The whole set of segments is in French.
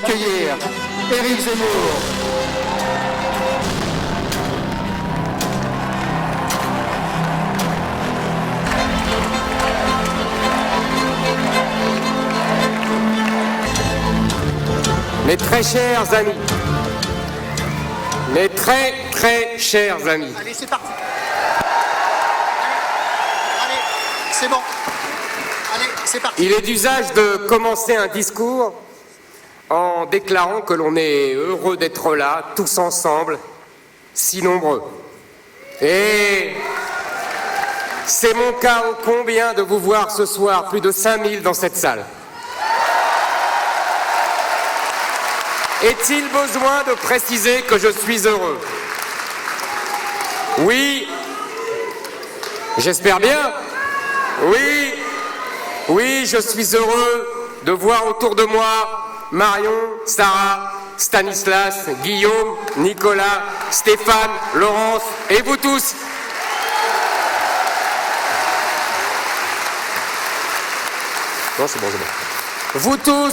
d'accueillir Éric Zemmour. Mes très chers amis, mes très très chers amis. Allez, c'est parti. Allez, c'est bon. Allez, c'est parti. Il est d'usage de commencer un discours en déclarant que l'on est heureux d'être là, tous ensemble, si nombreux. Et c'est mon cas ô combien de vous voir ce soir, plus de 5000 dans cette salle. Est-il besoin de préciser que je suis heureux? Oui, j'espère bien. Oui, oui, je suis heureux de voir autour de moi Marion, Sarah, Stanislas, Guillaume, Nicolas, Stéphane, Laurence et vous tous. Non, c'est bon, c'est bon.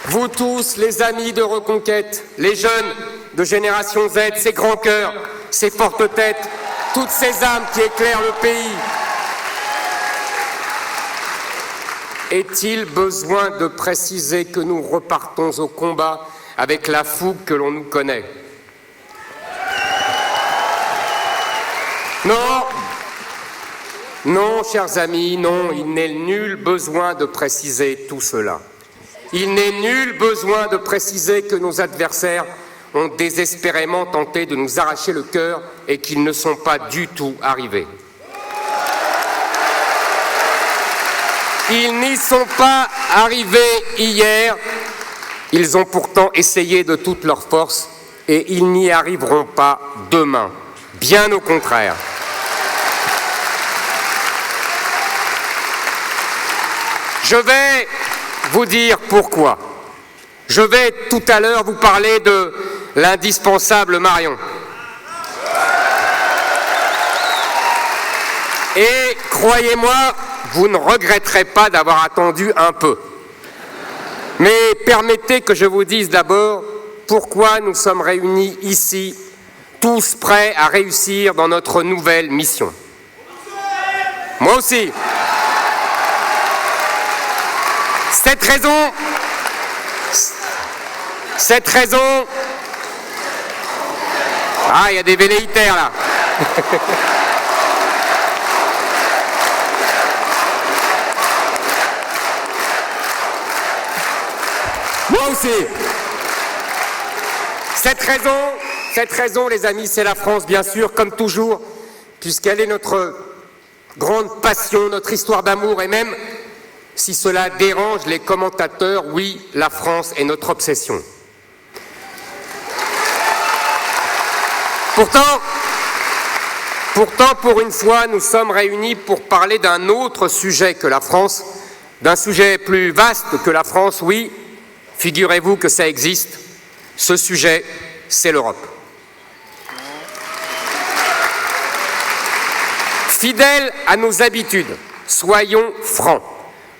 Vous tous, les amis de Reconquête, les jeunes de Génération Z, ces grands cœurs, ces fortes têtes, toutes ces âmes qui éclairent le pays. Est-il besoin de préciser que nous repartons au combat avec la fougue que l'on nous connaît? Non, non, chers amis, non, il n'est nul besoin de préciser tout cela. Il n'est nul besoin de préciser que nos adversaires ont désespérément tenté de nous arracher le cœur et qu'ils ne sont pas du tout arrivés. Ils n'y sont pas arrivés hier, ils ont pourtant essayé de toute leur force et ils n'y arriveront pas demain, bien au contraire. Je vais vous dire pourquoi. Je vais tout à l'heure vous parler de l'indispensable Marion. Et croyez-moi, vous ne regretterez pas d'avoir attendu un peu. Mais permettez que je vous dise d'abord pourquoi nous sommes réunis ici, tous prêts à réussir dans notre nouvelle mission. Moi aussi. Cette raison... Ah, il y a des velléitaires là. Moi aussi. Cette raison, les amis, c'est la France, bien sûr, comme toujours, puisqu'elle est notre grande passion, notre histoire d'amour, et même, si cela dérange les commentateurs, oui, la France est notre obsession. Pourtant, pour une fois, nous sommes réunis pour parler d'un autre sujet que la France, d'un sujet plus vaste que la France, oui, figurez-vous que ça existe. Ce sujet, c'est l'Europe. Fidèles à nos habitudes, soyons francs.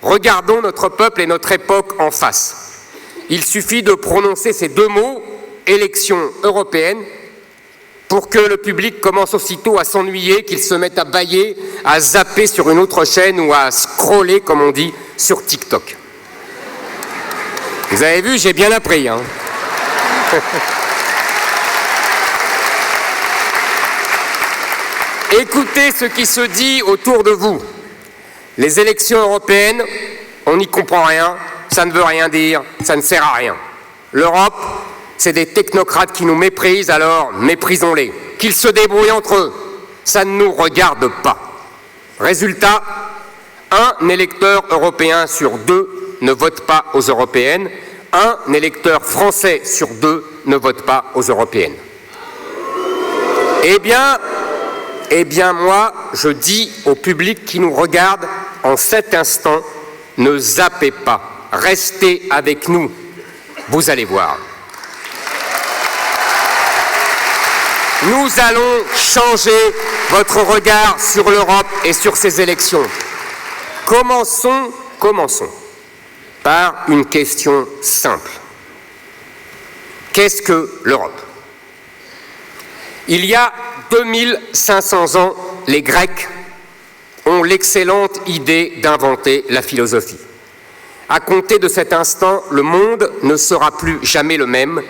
Regardons notre peuple et notre époque en face. Il suffit de prononcer ces deux mots, élections européennes, pour que le public commence aussitôt à s'ennuyer, qu'il se mette à bâiller, à zapper sur une autre chaîne ou à scroller, comme on dit, sur TikTok. Vous avez vu, j'ai bien appris, hein. Écoutez ce qui se dit autour de vous. Les élections européennes, on n'y comprend rien, ça ne veut rien dire, ça ne sert à rien. L'Europe, c'est des technocrates qui nous méprisent, alors méprisons-les. Qu'ils se débrouillent entre eux, ça ne nous regarde pas. Résultat, un électeur européen sur deux ne vote pas aux européennes, un électeur français sur deux ne vote pas aux européennes. Eh bien, moi, je dis au public qui nous regarde en cet instant, ne zappez pas, restez avec nous, vous allez voir. Nous allons changer votre regard sur l'Europe et sur ces élections. Commençons par une question simple. Qu'est-ce que l'Europe? Il y a 2500 ans, les Grecs ont l'excellente idée d'inventer la philosophie. À compter de cet instant, le monde ne sera plus jamais le même,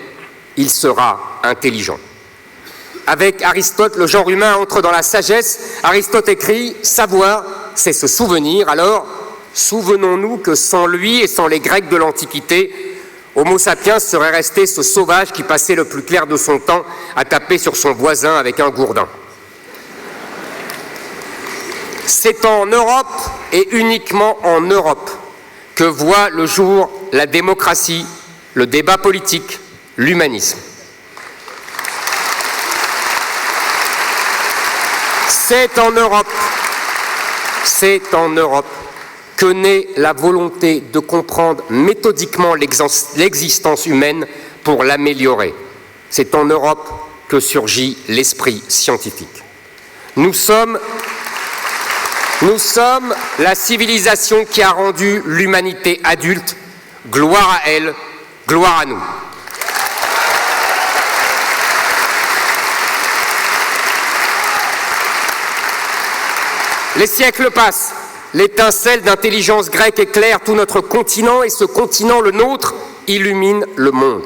il sera intelligent. Avec Aristote, le genre humain entre dans la sagesse. Aristote écrit « Savoir, c'est se souvenir ». Alors, souvenons-nous que sans lui et sans les Grecs de l'Antiquité, Homo sapiens serait resté ce sauvage qui passait le plus clair de son temps à taper sur son voisin avec un gourdin. C'est en Europe et uniquement en Europe que voit le jour la démocratie, le débat politique, l'humanisme. C'est en Europe que naît la volonté de comprendre méthodiquement l'existence humaine pour l'améliorer. C'est en Europe que surgit l'esprit scientifique. Nous sommes la civilisation qui a rendu l'humanité adulte. Gloire à elle, gloire à nous. Les siècles passent, l'étincelle d'intelligence grecque éclaire tout notre continent et ce continent, le nôtre, illumine le monde.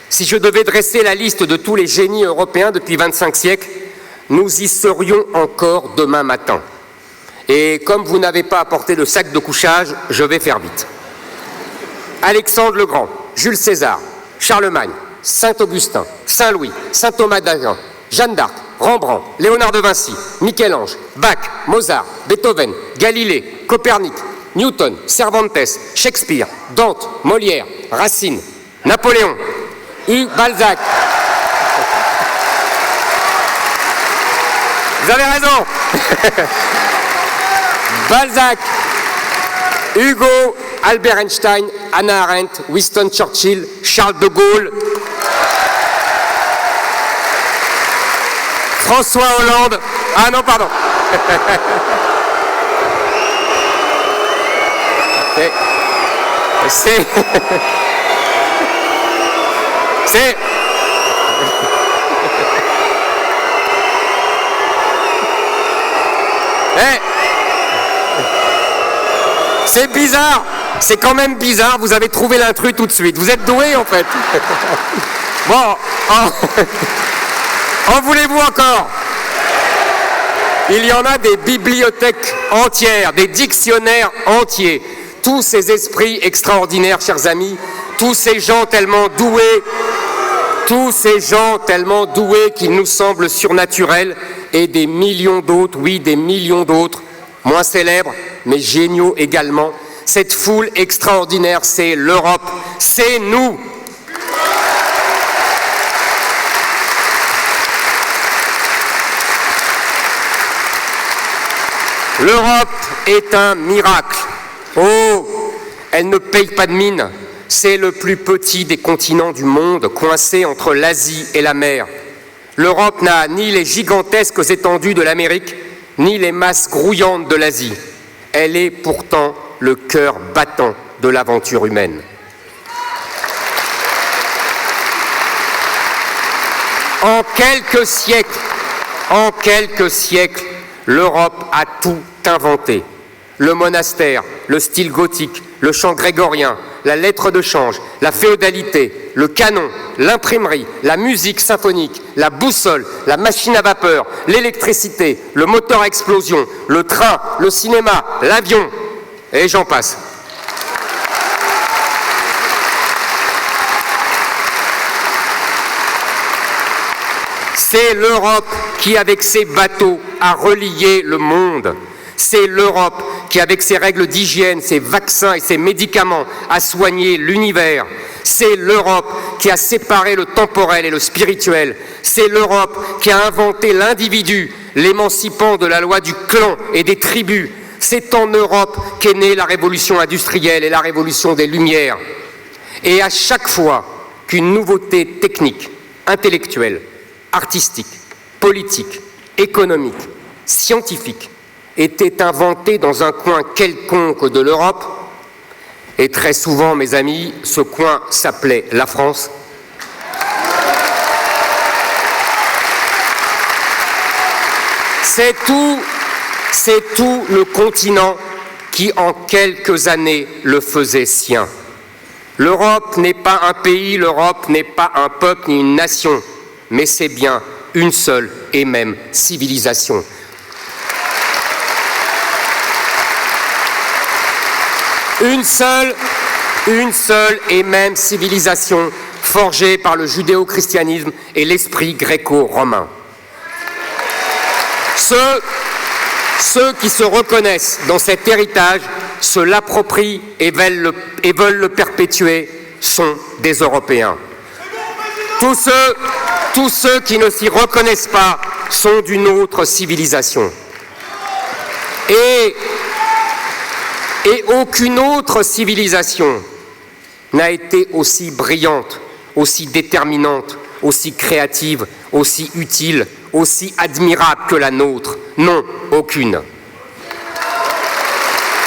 Si je devais dresser la liste de tous les génies européens depuis 25 siècles, nous y serions encore demain matin. Et comme vous n'avez pas apporté de sac de couchage, je vais faire vite. Alexandre le Grand, Jules César, Charlemagne, Saint-Augustin, Saint-Louis, Saint-Thomas d'Aquin, Jeanne d'Arc, Rembrandt, Léonard de Vinci, Michel-Ange, Bach, Mozart, Beethoven, Galilée, Copernic, Newton, Cervantes, Shakespeare, Dante, Molière, Racine, Napoléon, Hugues Balzac. Vous avez raison. Balzac, Hugo, Albert Einstein, Hannah Arendt, Winston Churchill, Charles de Gaulle, François Hollande. Ah non, pardon. C'est... C'est bizarre, c'est quand même bizarre, vous avez trouvé l'intrus tout de suite. Vous êtes doué en fait. Bon, en voulez-vous encore? Il y en a des bibliothèques entières, des dictionnaires entiers. Tous ces esprits extraordinaires, chers amis, tous ces gens tellement doués qu'ils nous semblent surnaturels, et des millions d'autres, oui, des millions d'autres, moins célèbres, mais géniaux également. Cette foule extraordinaire, c'est l'Europe, c'est nous. L'Europe est un miracle. Oh, elle ne paye pas de mine. C'est le plus petit des continents du monde, coincé entre l'Asie et la mer. L'Europe n'a ni les gigantesques étendues de l'Amérique, ni les masses grouillantes de l'Asie. Elle est pourtant le cœur battant de l'aventure humaine. En quelques siècles, l'Europe a tout inventé. Le monastère, le style gothique, le chant grégorien, la lettre de change, la féodalité, le canon, l'imprimerie, la musique symphonique, la boussole, la machine à vapeur, l'électricité, le moteur à explosion, le train, le cinéma, l'avion, et j'en passe. C'est l'Europe qui, avec ses bateaux, a relié le monde. C'est l'Europe qui, avec ses règles d'hygiène, ses vaccins et ses médicaments, a soigné l'univers. C'est l'Europe qui a séparé le temporel et le spirituel. C'est l'Europe qui a inventé l'individu, l'émancipant de la loi du clan et des tribus. C'est en Europe qu'est née la révolution industrielle et la révolution des Lumières. Et à chaque fois qu'une nouveauté technique, intellectuelle, artistique, politique, économique, scientifique était inventée dans un coin quelconque de l'Europe, et très souvent, mes amis, ce coin s'appelait la France, C'est tout le continent qui, en quelques années, le faisait sien. L'Europe n'est pas un pays, l'Europe n'est pas un peuple ni une nation, mais c'est bien une seule et même civilisation. Une seule et même civilisation forgée par le judéo-christianisme et l'esprit gréco-romain. Ceux qui se reconnaissent dans cet héritage, se l'approprient et veulent le perpétuer sont des Européens. Tous ceux qui ne s'y reconnaissent pas sont d'une autre civilisation. Et aucune autre civilisation n'a été aussi brillante, aussi déterminante, aussi créative, aussi utile, aussi admirable que la nôtre. Non, aucune.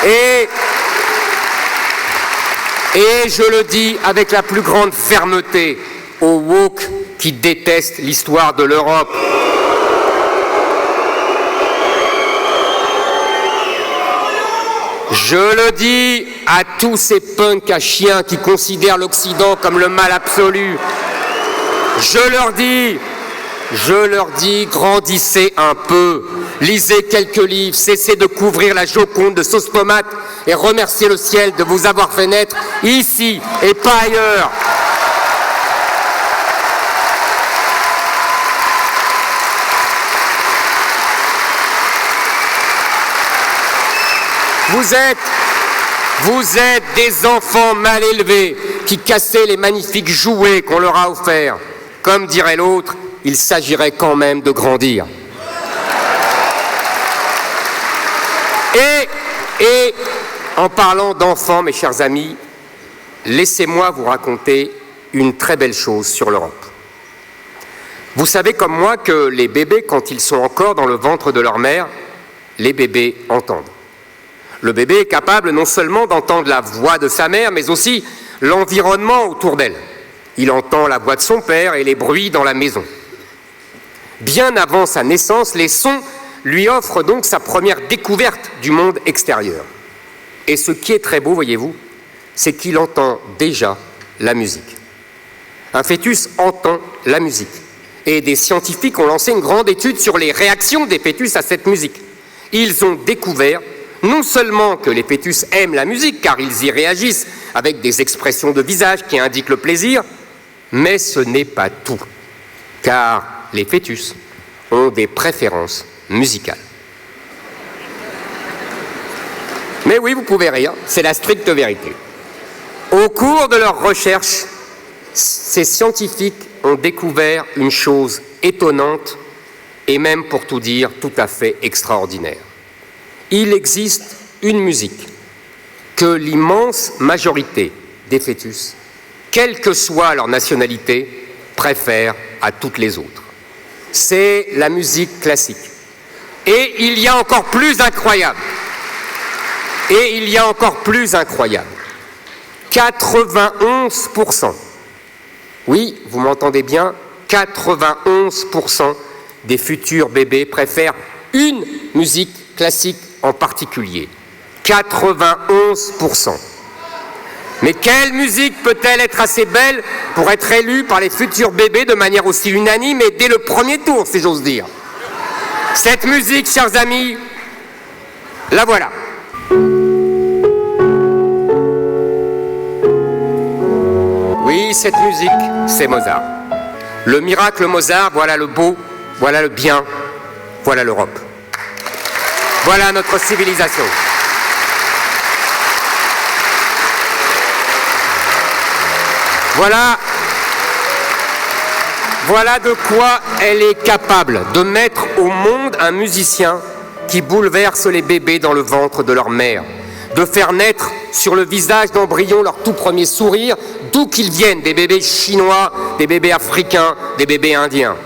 Et je le dis avec la plus grande fermeté aux woke qui détestent l'histoire de l'Europe. Je le dis à tous ces punks à chiens qui considèrent l'Occident comme le mal absolu. Je leur dis, grandissez un peu, lisez quelques livres, cessez de couvrir la Joconde de sauce tomate et remerciez le ciel de vous avoir fait naître ici et pas ailleurs. Vous êtes des enfants mal élevés qui cassaient les magnifiques jouets qu'on leur a offerts. Comme dirait l'autre, il s'agirait quand même de grandir. Et en parlant d'enfants, mes chers amis, laissez-moi vous raconter une très belle chose sur l'Europe. Vous savez comme moi que les bébés, quand ils sont encore dans le ventre de leur mère, les bébés entendent. Le bébé est capable non seulement d'entendre la voix de sa mère, mais aussi l'environnement autour d'elle. Il entend la voix de son père et les bruits dans la maison. Bien avant sa naissance, les sons lui offrent donc sa première découverte du monde extérieur. Et ce qui est très beau, voyez-vous, c'est qu'il entend déjà la musique. Un fœtus entend la musique. Et des scientifiques ont lancé une grande étude sur les réactions des fœtus à cette musique. Ils ont découvert non seulement que les fœtus aiment la musique, car ils y réagissent avec des expressions de visage qui indiquent le plaisir, mais ce n'est pas tout, car les fœtus ont des préférences musicales. Mais oui, vous pouvez rire, c'est la stricte vérité. Au cours de leurs recherches, ces scientifiques ont découvert une chose étonnante et même, pour tout dire, tout à fait extraordinaire. Il existe une musique que l'immense majorité des fœtus, quelle que soit leur nationalité, préfèrent à toutes les autres. C'est la musique classique. Et il y a encore plus incroyable. 91%. Oui, vous m'entendez bien, 91% des futurs bébés préfèrent une musique classique en particulier. 91%. Mais quelle musique peut-elle être assez belle pour être élue par les futurs bébés de manière aussi unanime et dès le premier tour, si j'ose dire? Cette musique, chers amis, la voilà. Oui, cette musique, c'est Mozart. Le miracle Mozart, voilà le beau, voilà le bien, voilà l'Europe. Voilà notre civilisation. Voilà de quoi elle est capable de mettre au monde un musicien qui bouleverse les bébés dans le ventre de leur mère, de faire naître sur le visage d'embryon leur tout premier sourire, d'où qu'ils viennent, des bébés chinois, des bébés africains, des bébés indiens.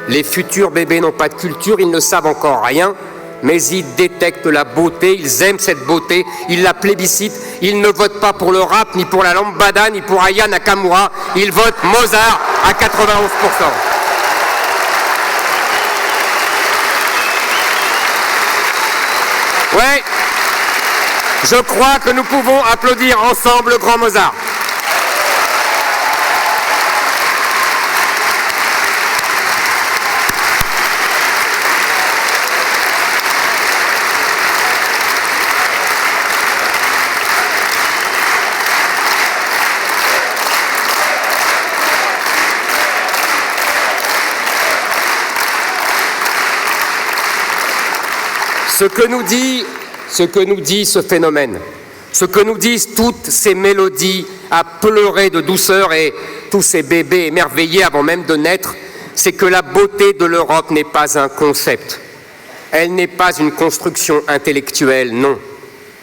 Les futurs bébés n'ont pas de culture, ils ne savent encore rien, mais ils détectent la beauté, ils aiment cette beauté, ils la plébiscitent, ils ne votent pas pour le rap, ni pour la lambada, ni pour Aya Nakamura, ils votent Mozart à 91%. Ouais, je crois que nous pouvons applaudir ensemble le grand Mozart. Ce que nous dit ce phénomène, ce que nous disent toutes ces mélodies à pleurer de douceur et tous ces bébés émerveillés avant même de naître, c'est que la beauté de l'Europe n'est pas un concept. Elle n'est pas une construction intellectuelle, non.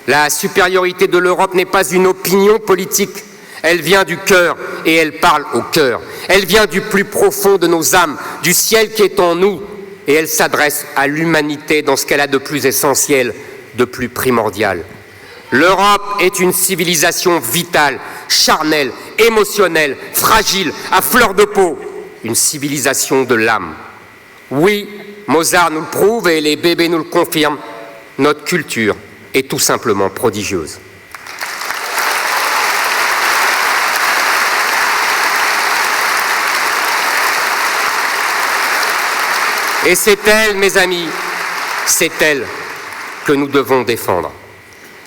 La supériorité de l'Europe n'est pas une opinion politique. Elle vient du cœur et elle parle au cœur. Elle vient du plus profond de nos âmes, du ciel qui est en nous. Et elle s'adresse à l'humanité dans ce qu'elle a de plus essentiel, de plus primordial. L'Europe est une civilisation vitale, charnelle, émotionnelle, fragile, à fleur de peau. Une civilisation de l'âme. Oui, Mozart nous le prouve et les bébés nous le confirment. Notre culture est tout simplement prodigieuse. Et c'est elle, mes amis, c'est elle que nous devons défendre.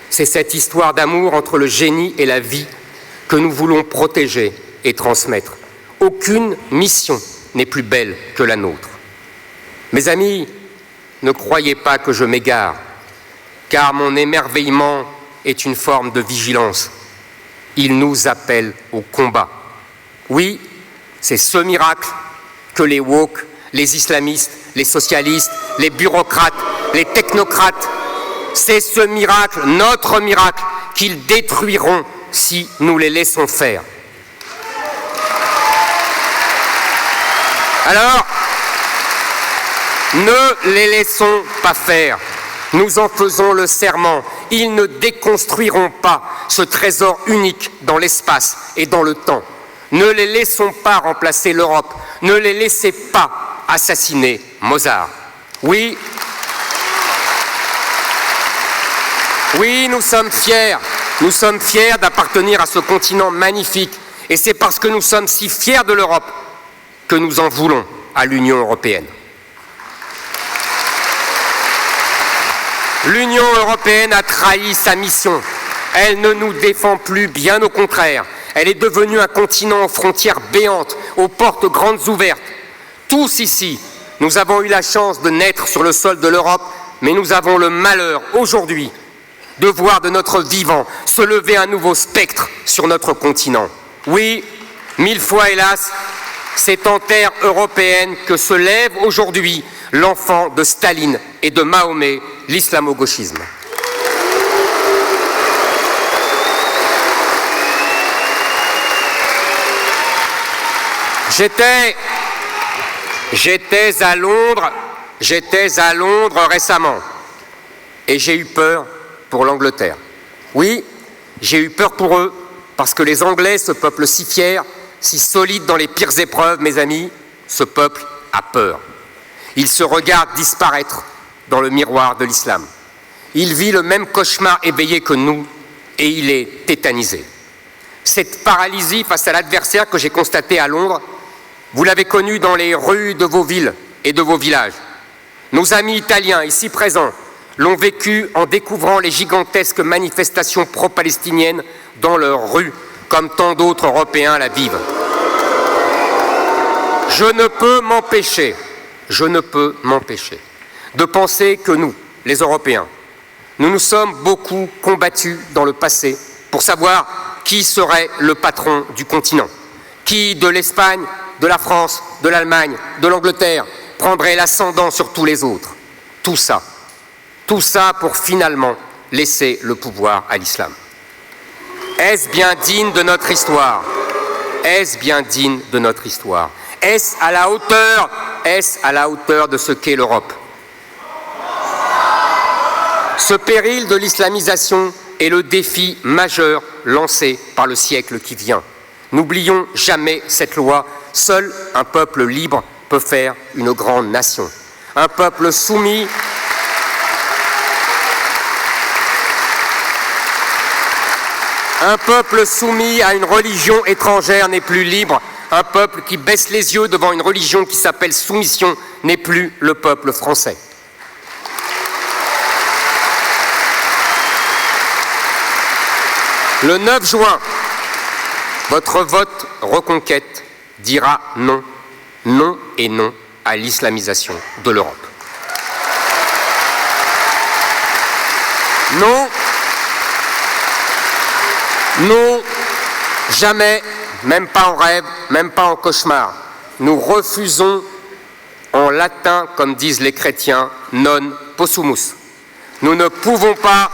C'est cette histoire d'amour entre le génie et la vie que nous voulons protéger et transmettre. Aucune mission n'est plus belle que la nôtre. Mes amis, ne croyez pas que je m'égare, car mon émerveillement est une forme de vigilance. Il nous appelle au combat. Oui, c'est ce miracle que les woke, les islamistes, les socialistes, les bureaucrates, les technocrates, c'est ce miracle, notre miracle, qu'ils détruiront si nous les laissons faire. Alors, ne les laissons pas faire. Nous en faisons le serment. Ils ne déconstruiront pas ce trésor unique dans l'espace et dans le temps. Ne les laissons pas remplacer l'Europe. Ne les laissez pas assassiner Mozart. Oui, nous sommes fiers d'appartenir à ce continent magnifique. Et c'est parce que nous sommes si fiers de l'Europe que nous en voulons à l'Union européenne. L'Union européenne a trahi sa mission. Elle ne nous défend plus, bien au contraire. Elle est devenue un continent aux frontières béantes, aux portes grandes ouvertes. Tous ici, nous avons eu la chance de naître sur le sol de l'Europe, mais nous avons le malheur aujourd'hui de voir de notre vivant se lever un nouveau spectre sur notre continent. Oui, 1000 fois hélas, c'est en terre européenne que se lève aujourd'hui l'enfant de Staline et de Mahomet, l'islamo-gauchisme. J'étais à Londres récemment et j'ai eu peur pour l'Angleterre. Oui, j'ai eu peur pour eux parce que les Anglais, ce peuple si fier, si solide dans les pires épreuves, mes amis, ce peuple a peur. Il se regarde disparaître dans le miroir de l'islam. Il vit le même cauchemar éveillé que nous et il est tétanisé. Cette paralysie face à l'adversaire que j'ai constatée à Londres, vous l'avez connue dans les rues de vos villes et de vos villages. Nos amis italiens ici présents l'ont vécu en découvrant les gigantesques manifestations pro-palestiniennes dans leurs rues, comme tant d'autres Européens la vivent. Je ne peux m'empêcher de penser que nous, les Européens, nous nous sommes beaucoup combattus dans le passé pour savoir qui serait le patron du continent, qui de l'Espagne, de la France, de l'Allemagne, de l'Angleterre prendrait l'ascendant sur tous les autres. Tout ça pour finalement laisser le pouvoir à l'islam. Est-ce bien digne de notre histoire? Est-ce bien digne de notre histoire? Est-ce à la hauteur de ce qu'est l'Europe? Ce péril de l'islamisation est le défi majeur lancé par le siècle qui vient. N'oublions jamais cette loi. Seul un peuple libre peut faire une grande nation. Un peuple soumis Un peuple soumis à une religion étrangère n'est plus libre. Un peuple qui baisse les yeux devant une religion qui s'appelle soumission n'est plus le peuple français. Le 9 juin, votre vote Reconquête dira non, non et non à l'islamisation de l'Europe. Non, non, jamais, même pas en rêve, même pas en cauchemar. Nous refusons, en latin, comme disent les chrétiens, non possumus. Nous ne pouvons pas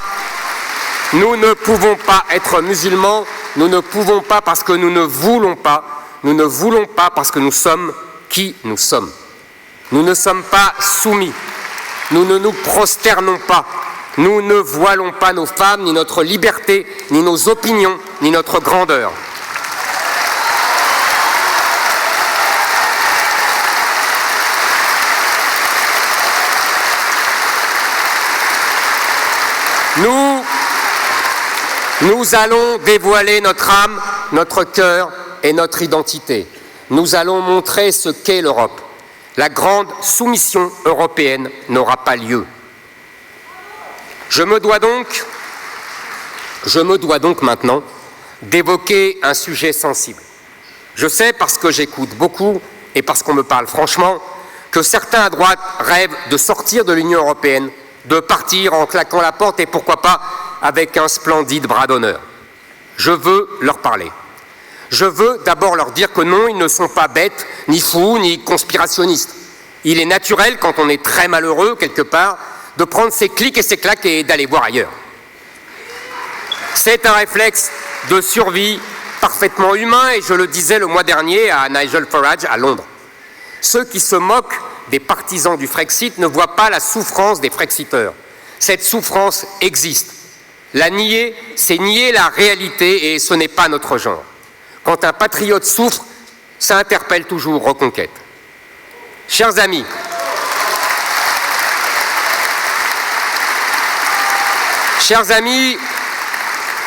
être musulmans, nous ne pouvons pas parce que nous ne voulons pas parce que nous sommes qui nous sommes. Nous ne sommes pas soumis, nous ne nous prosternons pas, nous ne voilons pas nos femmes, ni notre liberté, ni nos opinions, ni notre grandeur. Nous allons dévoiler notre âme, notre cœur et notre identité. Nous allons montrer ce qu'est l'Europe. La grande soumission européenne n'aura pas lieu. Je me dois donc maintenant d'évoquer un sujet sensible. Je sais, parce que j'écoute beaucoup et parce qu'on me parle franchement, que certains à droite rêvent de sortir de l'Union européenne, de partir en claquant la porte et pourquoi pas avec un splendide bras d'honneur. Je veux leur parler. Je veux d'abord leur dire que non, ils ne sont pas bêtes, ni fous, ni conspirationnistes. Il est naturel, quand on est très malheureux quelque part, de prendre ses clics et ses claques et d'aller voir ailleurs. C'est un réflexe de survie parfaitement humain et je le disais le mois dernier à Nigel Farage à Londres. Ceux qui se moquent des partisans du Frexit ne voient pas la souffrance des Frexiteurs. Cette souffrance existe. La nier, c'est nier la réalité et ce n'est pas notre genre. Quand un patriote souffre, ça interpelle toujours Reconquête. Chers amis,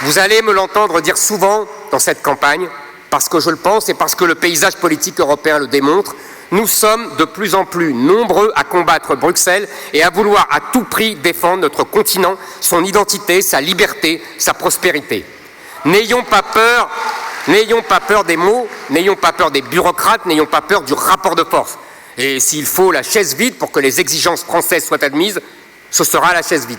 vous allez me l'entendre dire souvent dans cette campagne, parce que je le pense et parce que le paysage politique européen le démontre, nous sommes de plus en plus nombreux à combattre Bruxelles et à vouloir à tout prix défendre notre continent, son identité, sa liberté, sa prospérité. N'ayons pas peur des mots, n'ayons pas peur des bureaucrates, n'ayons pas peur du rapport de force. Et s'il faut la chaise vide pour que les exigences françaises soient admises, ce sera la chaise vide.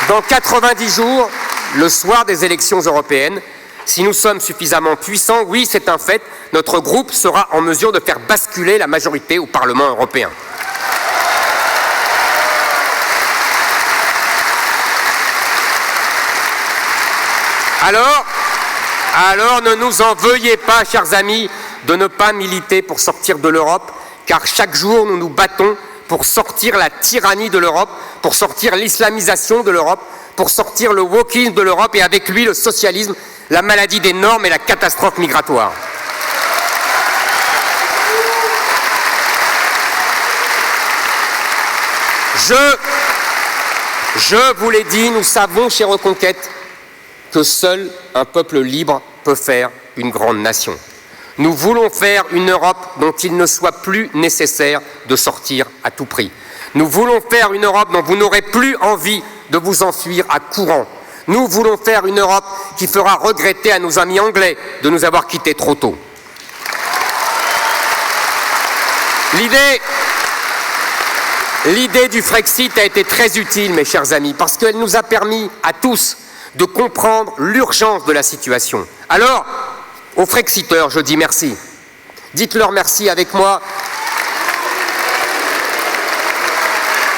Dans 90 jours, le soir des élections européennes, si nous sommes suffisamment puissants, oui, c'est un fait, notre groupe sera en mesure de faire basculer la majorité au Parlement européen. Alors ne nous en veuillez pas, chers amis, de ne pas militer pour sortir de l'Europe, car chaque jour nous nous battons pour sortir la tyrannie de l'Europe, pour sortir l'islamisation de l'Europe, pour sortir le wokisme de l'Europe et avec lui le socialisme, la maladie des normes et la catastrophe migratoire. Je vous l'ai dit, nous savons chez Reconquête que seul un peuple libre peut faire une grande nation. Nous voulons faire une Europe dont il ne soit plus nécessaire de sortir à tout prix. Nous voulons faire une Europe dont vous n'aurez plus envie de vous enfuir à courant. Nous voulons faire une Europe qui fera regretter à nos amis anglais de nous avoir quittés trop tôt. L'idée du Frexit a été très utile, mes chers amis, parce qu'elle nous a permis à tous de comprendre l'urgence de la situation. Alors, aux Frexiteurs, je dis merci. Dites-leur merci avec moi.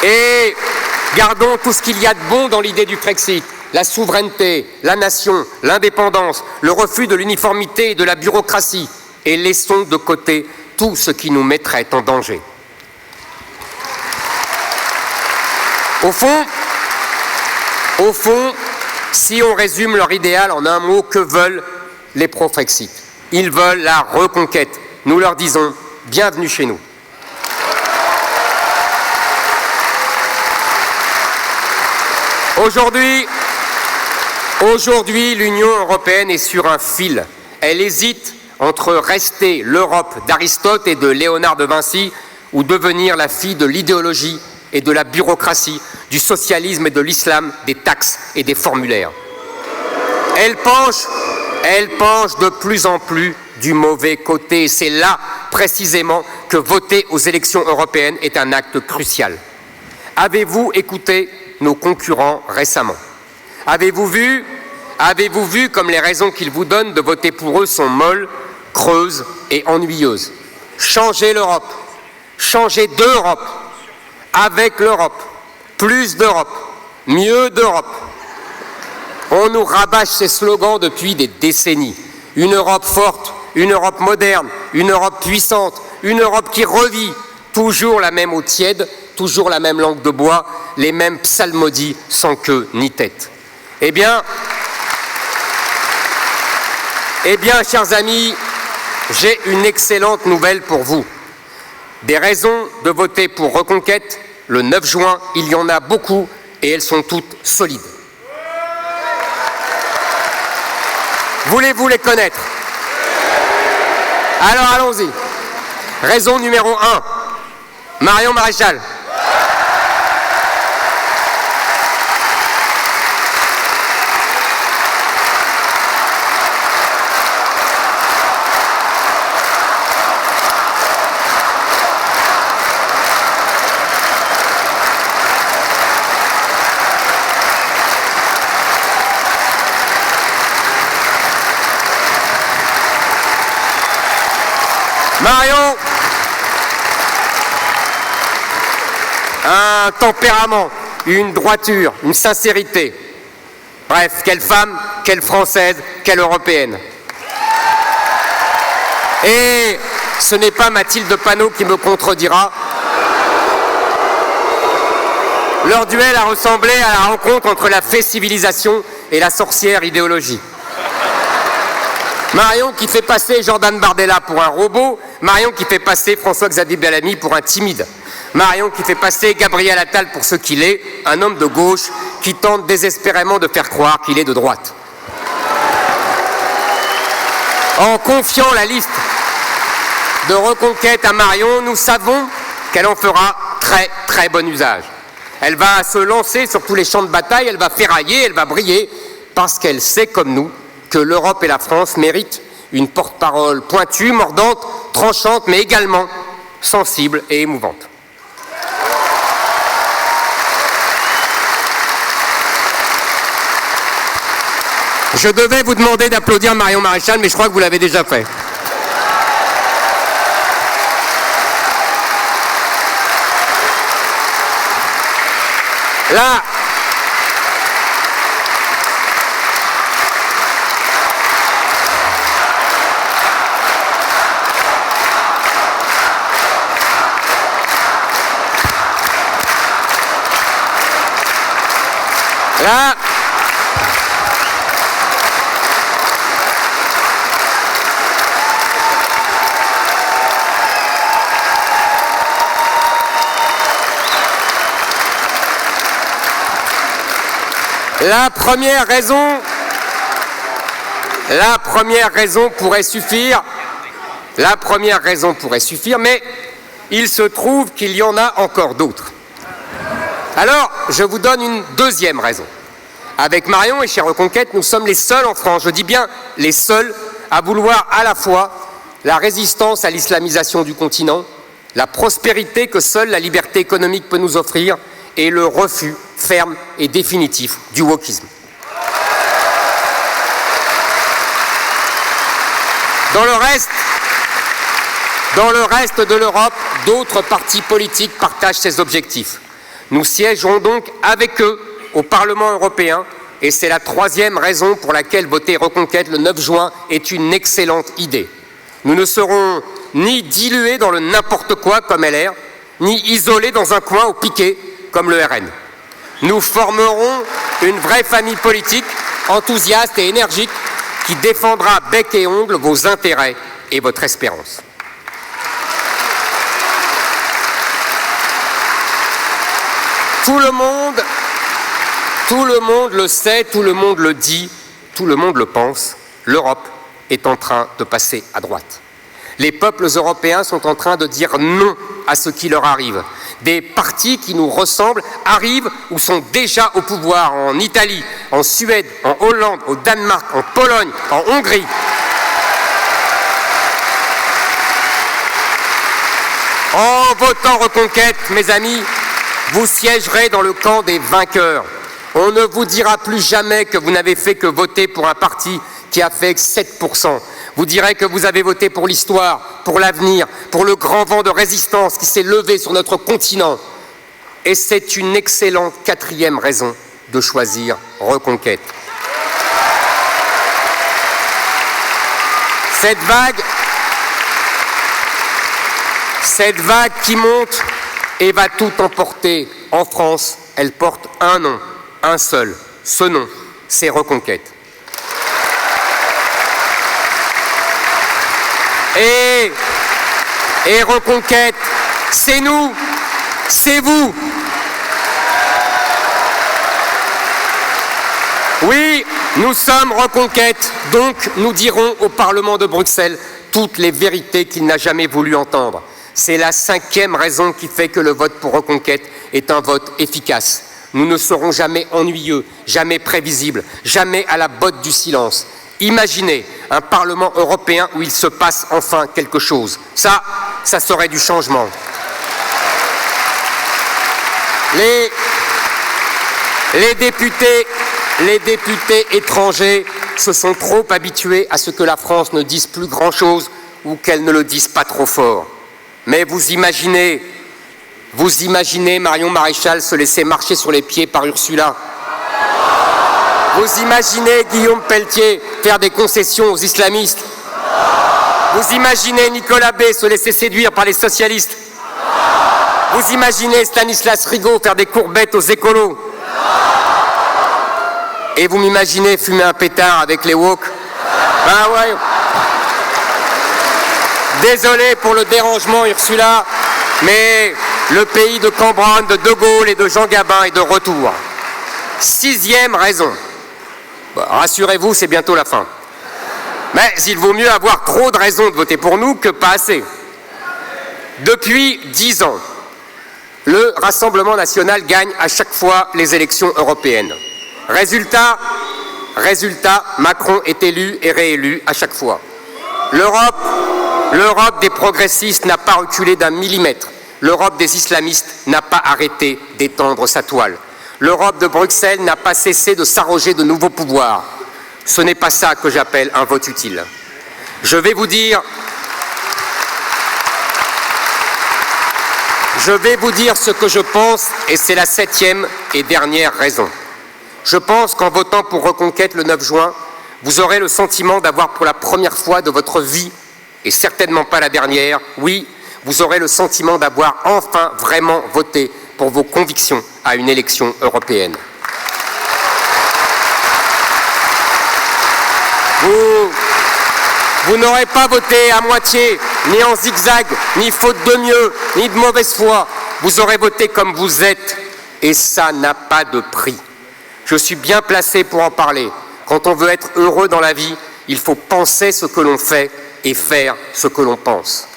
Et gardons tout ce qu'il y a de bon dans l'idée du Frexit. La souveraineté, la nation, l'indépendance, le refus de l'uniformité et de la bureaucratie. Et laissons de côté tout ce qui nous mettrait en danger. Au fond, si on résume leur idéal en un mot, que veulent les pro-Frexit? Ils veulent la reconquête. Nous leur disons, bienvenue chez nous. Aujourd'hui, l'Union européenne est sur un fil. Elle hésite entre rester l'Europe d'Aristote et de Léonard de Vinci ou devenir la fille de l'idéologie et de la bureaucratie, du socialisme et de l'islam, des taxes et des formulaires. Elle penche de plus en plus du mauvais côté. Et c'est là, précisément, que voter aux élections européennes est un acte crucial. Avez-vous écouté nos concurrents récemment? Avez-vous vu comme les raisons qu'ils vous donnent de voter pour eux sont molles, creuses et ennuyeuses? Changez l'Europe, changez d'Europe, avec l'Europe, plus d'Europe, mieux d'Europe. On nous rabâche ces slogans depuis des décennies. Une Europe forte, une Europe moderne, une Europe puissante, une Europe qui revit, toujours la même eau tiède, toujours la même langue de bois, les mêmes psalmodies sans queue ni tête. Eh bien, chers amis, j'ai une excellente nouvelle pour vous. Des raisons de voter pour Reconquête, le 9 juin, il y en a beaucoup et elles sont toutes solides. Voulez-vous les connaître? Alors allons-y. Raison numéro 1, Marion Maréchal. Marion, un tempérament, une droiture, une sincérité. Bref, quelle femme, quelle française, quelle européenne. Et ce n'est pas Mathilde Panot qui me contredira. Leur duel a ressemblé à la rencontre entre la fée civilisation et la sorcière idéologie. Marion qui fait passer Jordan Bardella pour un robot, Marion qui fait passer François-Xavier Bellamy pour un timide, Marion qui fait passer Gabriel Attal pour ce qu'il est, un homme de gauche qui tente désespérément de faire croire qu'il est de droite. En confiant la liste de Reconquête à Marion, nous savons qu'elle en fera très très bon usage. Elle va se lancer sur tous les champs de bataille, elle va ferrailler, elle va briller, parce qu'elle sait comme nous que l'Europe et la France méritent une porte-parole pointue, mordante, tranchante, mais également sensible et émouvante. Je devais vous demander d'applaudir Marion Maréchal, mais je crois que vous l'avez déjà fait. Là, la première raison pourrait suffire. La première raison pourrait suffire, mais il se trouve qu'il y en a encore d'autres. Alors, je vous donne une deuxième raison. Avec Marion et chez Reconquête, nous sommes les seuls en France, je dis bien les seuls, à vouloir à la fois la résistance à l'islamisation du continent, la prospérité que seule la liberté économique peut nous offrir et le refus ferme et définitif du wokisme. Dans le reste de l'Europe, d'autres partis politiques partagent ces objectifs. Nous siégerons donc avec eux au Parlement européen et c'est la troisième raison pour laquelle voter Reconquête le 9 juin est une excellente idée. Nous ne serons ni dilués dans le n'importe quoi comme LR, ni isolés dans un coin au piquet comme le RN. Nous formerons une vraie famille politique, enthousiaste et énergique, qui défendra bec et ongles vos intérêts et votre espérance. Tout le monde le sait, tout le monde le dit, tout le monde le pense. L'Europe est en train de passer à droite. Les peuples européens sont en train de dire non à ce qui leur arrive. Des partis qui nous ressemblent arrivent ou sont déjà au pouvoir en Italie, en Suède, en Hollande, au Danemark, en Pologne, en Hongrie. En votant Reconquête, mes amis, vous siégerez dans le camp des vainqueurs. On ne vous dira plus jamais que vous n'avez fait que voter pour un parti qui a fait 7%. Vous direz que vous avez voté pour l'histoire, pour l'avenir, pour le grand vent de résistance qui s'est levé sur notre continent. Et c'est une excellente 4e raison de choisir Reconquête. Cette vague qui monte et va tout emporter en France, elle porte un nom, un seul. Ce nom, c'est Reconquête. Et Reconquête, c'est nous, c'est vous. Oui, nous sommes Reconquête, donc nous dirons au Parlement de Bruxelles toutes les vérités qu'il n'a jamais voulu entendre. C'est la 5e raison qui fait que le vote pour Reconquête est un vote efficace. Nous ne serons jamais ennuyeux, jamais prévisibles, jamais à la botte du silence. Imaginez un Parlement européen où il se passe enfin quelque chose. Ça serait du changement. Les députés étrangers se sont trop habitués à ce que la France ne dise plus grand-chose ou qu'elle ne le dise pas trop fort. Mais vous imaginez Marion Maréchal se laisser marcher sur les pieds par Ursula. Vous imaginez Guillaume Pelletier faire des concessions aux islamistes. Vous imaginez Nicolas B se laisser séduire par les socialistes. Vous imaginez Stanislas Rigaud faire des courbettes aux écolos. Et vous m'imaginez fumer un pétard avec les woke. Ben ouais. Désolé pour le dérangement, Ursula, mais le pays de Cambronne, de Gaulle et de Jean Gabin est de retour. 6e raison. Bon, rassurez-vous, c'est bientôt la fin. Mais il vaut mieux avoir trop de raisons de voter pour nous que pas assez. Depuis 10 ans, le Rassemblement national gagne à chaque fois les élections européennes. Résultat, Macron est élu et réélu à chaque fois. L'Europe des progressistes n'a pas reculé d'un millimètre. L'Europe des islamistes n'a pas arrêté d'étendre sa toile. L'Europe de Bruxelles n'a pas cessé de s'arroger de nouveaux pouvoirs. Ce n'est pas ça que j'appelle un vote utile. Je vais vous dire ce que je pense, et c'est la 7e et dernière raison. Je pense qu'en votant pour Reconquête le 9 juin, vous aurez le sentiment d'avoir pour la première fois de votre vie, et certainement pas la dernière, oui, vous aurez le sentiment d'avoir enfin vraiment voté pour vos convictions à une élection européenne. Vous n'aurez pas voté à moitié, ni en zigzag, ni faute de mieux, ni de mauvaise foi. Vous aurez voté comme vous êtes, et ça n'a pas de prix. Je suis bien placé pour en parler. Quand on veut être heureux dans la vie, il faut penser ce que l'on fait et faire ce que l'on pense.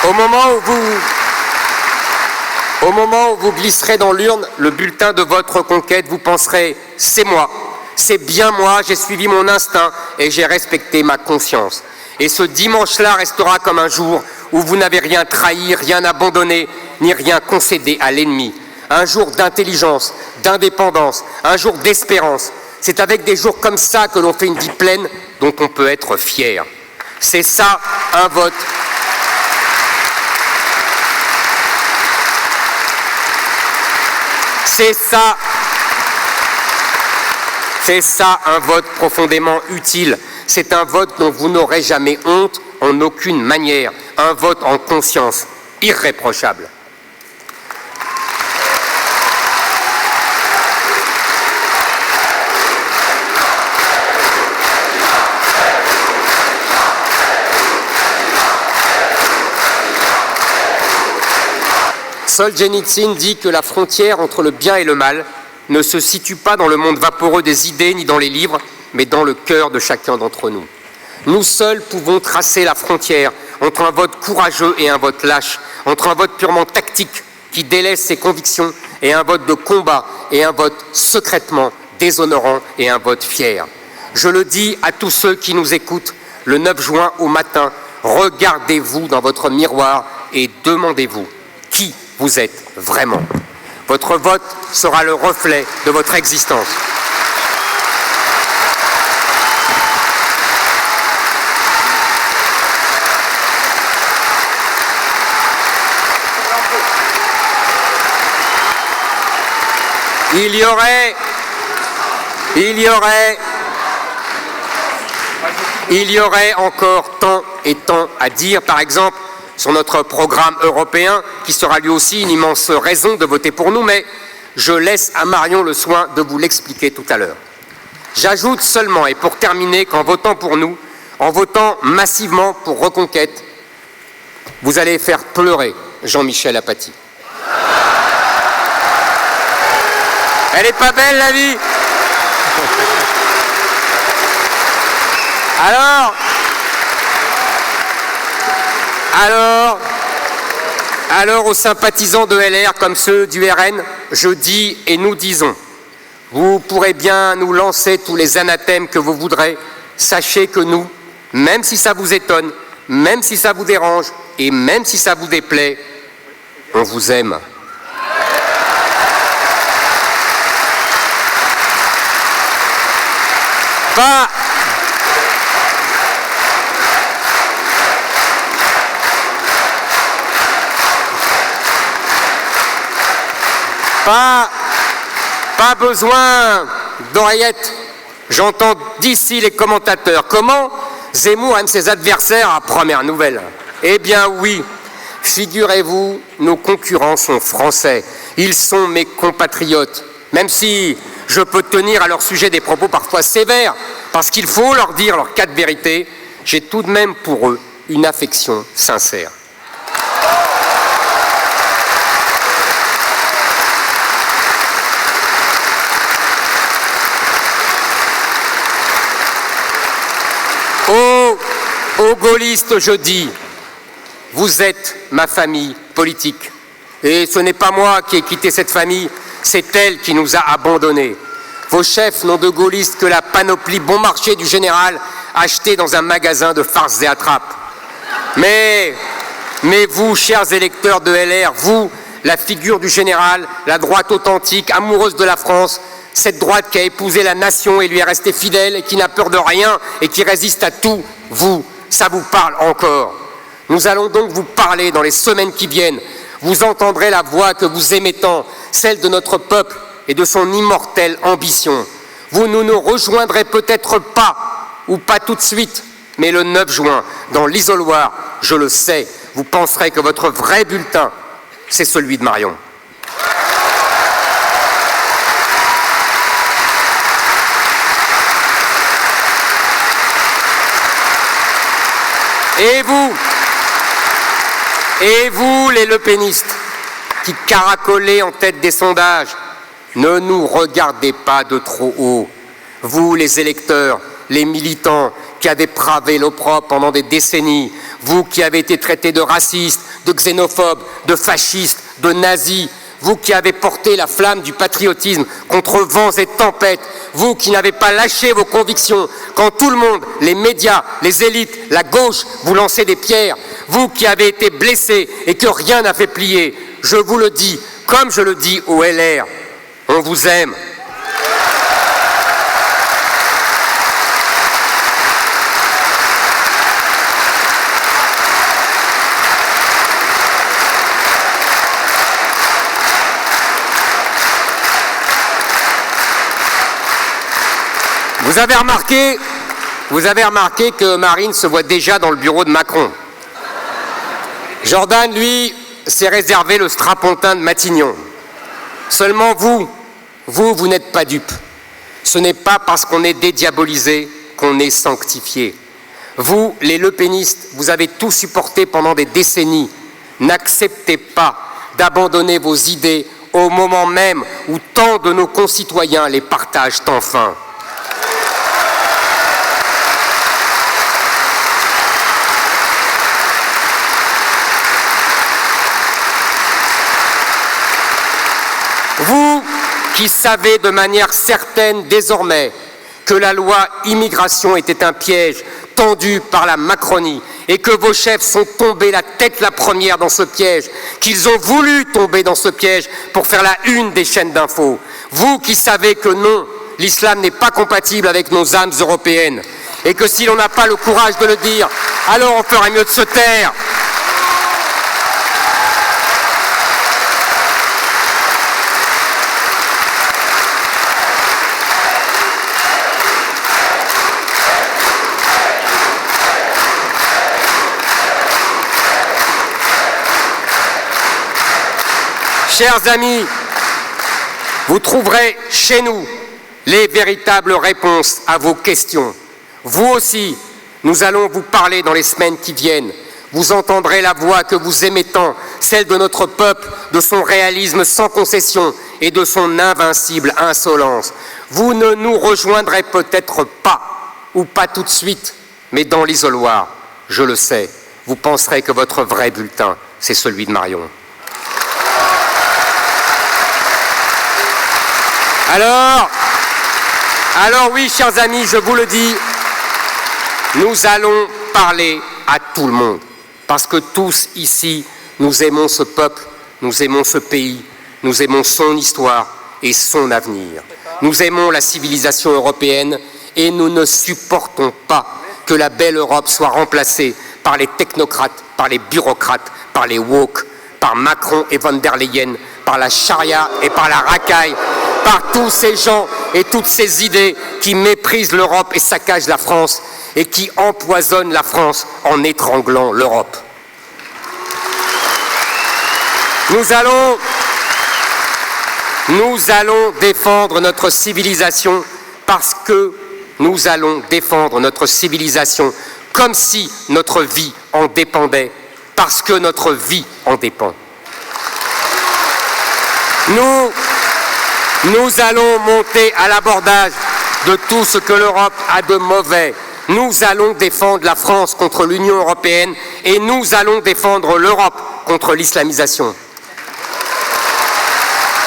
Au moment où vous glisserez dans l'urne le bulletin de votre Reconquête, vous penserez « c'est moi, c'est bien moi, j'ai suivi mon instinct et j'ai respecté ma conscience ». Et ce dimanche-là restera comme un jour où vous n'avez rien trahi, rien abandonné, ni rien concédé à l'ennemi. Un jour d'intelligence, d'indépendance, un jour d'espérance. C'est avec des jours comme ça que l'on fait une vie pleine dont on peut être fier. C'est ça un vote. C'est ça un vote profondément utile. C'est un vote dont vous n'aurez jamais honte en aucune manière. Un vote en conscience, irréprochable. Solzhenitsyn dit que la frontière entre le bien et le mal ne se situe pas dans le monde vaporeux des idées ni dans les livres, mais dans le cœur de chacun d'entre nous. Nous seuls pouvons tracer la frontière entre un vote courageux et un vote lâche, entre un vote purement tactique qui délaisse ses convictions et un vote de combat et un vote secrètement déshonorant et un vote fier. Je le dis à tous ceux qui nous écoutent, le 9 juin au matin, regardez-vous dans votre miroir et demandez-vous qui vous êtes vraiment. Votre vote sera le reflet de votre existence. Il y aurait encore tant et tant à dire, par exemple, sur notre programme européen, qui sera lui aussi une immense raison de voter pour nous, mais je laisse à Marion le soin de vous l'expliquer tout à l'heure. J'ajoute seulement, et pour terminer, qu'en votant pour nous, en votant massivement pour Reconquête, vous allez faire pleurer Jean-Michel Apathy. Elle est pas belle, la vie? Alors, aux sympathisants de LR comme ceux du RN, je dis et nous disons, vous pourrez bien nous lancer tous les anathèmes que vous voudrez, sachez que nous, même si ça vous étonne, même si ça vous dérange et même si ça vous déplaît, on vous aime. Pas besoin d'oreillettes. J'entends d'ici les commentateurs. Comment Zemmour aime ses adversaires à première nouvelle? Eh bien oui, figurez-vous, nos concurrents sont français. Ils sont mes compatriotes. Même si je peux tenir à leur sujet des propos parfois sévères, parce qu'il faut leur dire leurs quatre vérités, j'ai tout de même pour eux une affection sincère. Aux gaullistes, je dis, vous êtes ma famille politique. Et ce n'est pas moi qui ai quitté cette famille, c'est elle qui nous a abandonnés. Vos chefs n'ont de gaullistes que la panoplie bon marché du général achetée dans un magasin de farces et attrapes. Mais vous, chers électeurs de LR, vous, la figure du général, la droite authentique, amoureuse de la France, cette droite qui a épousé la nation et lui est restée fidèle et qui n'a peur de rien et qui résiste à tout, vous, ça vous parle encore. Nous allons donc vous parler dans les semaines qui viennent. Vous entendrez la voix que vous aimez tant, celle de notre peuple et de son immortelle ambition. Vous ne nous rejoindrez peut-être pas, ou pas tout de suite, mais le 9 juin, dans l'isoloir, je le sais, vous penserez que votre vrai bulletin, c'est celui de Marion. Et vous, les lepénistes, qui caracolez en tête des sondages, ne nous regardez pas de trop haut. Vous, les électeurs, les militants qui avez bravé l'opprobre pendant des décennies, vous qui avez été traités de racistes, de xénophobes, de fascistes, de nazis, vous qui avez porté la flamme du patriotisme contre vents et tempêtes, vous qui n'avez pas lâché vos convictions quand tout le monde, les médias, les élites, la gauche, vous lancez des pierres, vous qui avez été blessés et que rien n'a fait plier, je vous le dis, comme je le dis au LR, on vous aime. Vous avez remarqué que Marine se voit déjà dans le bureau de Macron. Jordan, lui, s'est réservé le strapontin de Matignon. Seulement vous n'êtes pas dupes. Ce n'est pas parce qu'on est dédiabolisé qu'on est sanctifié. Vous, les lepénistes, vous avez tout supporté pendant des décennies. N'acceptez pas d'abandonner vos idées au moment même où tant de nos concitoyens les partagent enfin. Vous qui savez de manière certaine désormais que la loi immigration était un piège tendu par la Macronie et que vos chefs sont tombés la tête la première dans ce piège, qu'ils ont voulu tomber dans ce piège pour faire la une des chaînes d'infos. Vous qui savez que non, l'islam n'est pas compatible avec nos âmes européennes et que si l'on n'a pas le courage de le dire, alors on ferait mieux de se taire. Chers amis, vous trouverez chez nous les véritables réponses à vos questions. Vous aussi, nous allons vous parler dans les semaines qui viennent. Vous entendrez la voix que vous aimez tant, celle de notre peuple, de son réalisme sans concession et de son invincible insolence. Vous ne nous rejoindrez peut-être pas, ou pas tout de suite, mais dans l'isoloir, je le sais, vous penserez que votre vrai bulletin, c'est celui de Marion. Alors oui, chers amis, je vous le dis, nous allons parler à tout le monde, parce que tous ici, nous aimons ce peuple, nous aimons ce pays, nous aimons son histoire et son avenir. Nous aimons la civilisation européenne et nous ne supportons pas que la belle Europe soit remplacée par les technocrates, par les bureaucrates, par les woke, par Macron et von der Leyen, par la charia et par la racaille, par tous ces gens et toutes ces idées qui méprisent l'Europe et saccagent la France et qui empoisonnent la France en étranglant l'Europe. Nous allons défendre notre civilisation parce que nous allons défendre notre civilisation comme si notre vie en dépendait, parce que notre vie en dépend. Nous allons monter à l'abordage de tout ce que l'Europe a de mauvais. Nous allons défendre la France contre l'Union européenne et nous allons défendre l'Europe contre l'islamisation.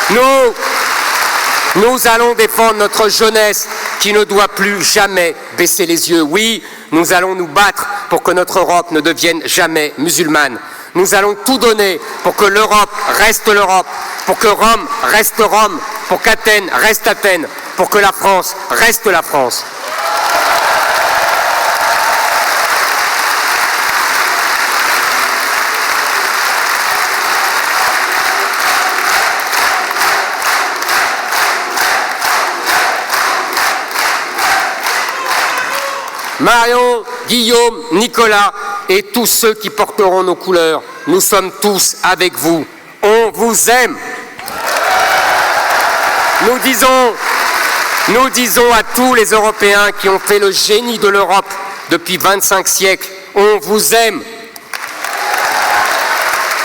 Nous allons défendre notre jeunesse qui ne doit plus jamais baisser les yeux. Oui, nous allons nous battre pour que notre Europe ne devienne jamais musulmane. Nous allons tout donner pour que l'Europe reste l'Europe, pour que Rome reste Rome, pour qu'Athènes reste Athènes, pour que la France reste la France. Marion, Guillaume, Nicolas et tous ceux qui porteront nos couleurs, nous sommes tous avec vous. On vous aime. Nous disons à tous les Européens qui ont fait le génie de l'Europe depuis 25 siècles, on vous aime.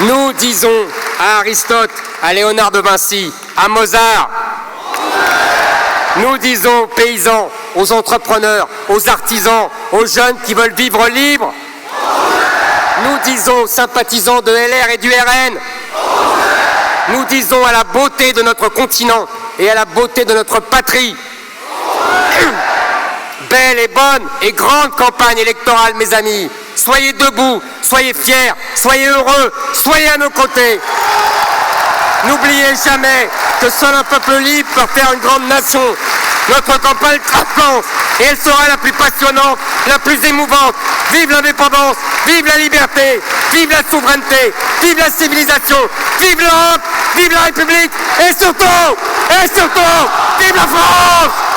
Nous disons à Aristote, à Léonard de Vinci, à Mozart, nous disons aux paysans, aux entrepreneurs, aux artisans, aux jeunes qui veulent vivre libres. Nous disons aux sympathisants de LR et du RN. Nous disons à la beauté de notre continent et à la beauté de notre patrie. Belle et bonne et grande campagne électorale, mes amis. Soyez debout, soyez fiers, soyez heureux, soyez à nos côtés. N'oubliez jamais que seul un peuple libre peut faire une grande nation. Notre campagne commence et elle sera la plus passionnante, la plus émouvante. Vive l'indépendance, vive la liberté, vive la souveraineté, vive la civilisation, vive l'Europe, vive la République et surtout, vive la France!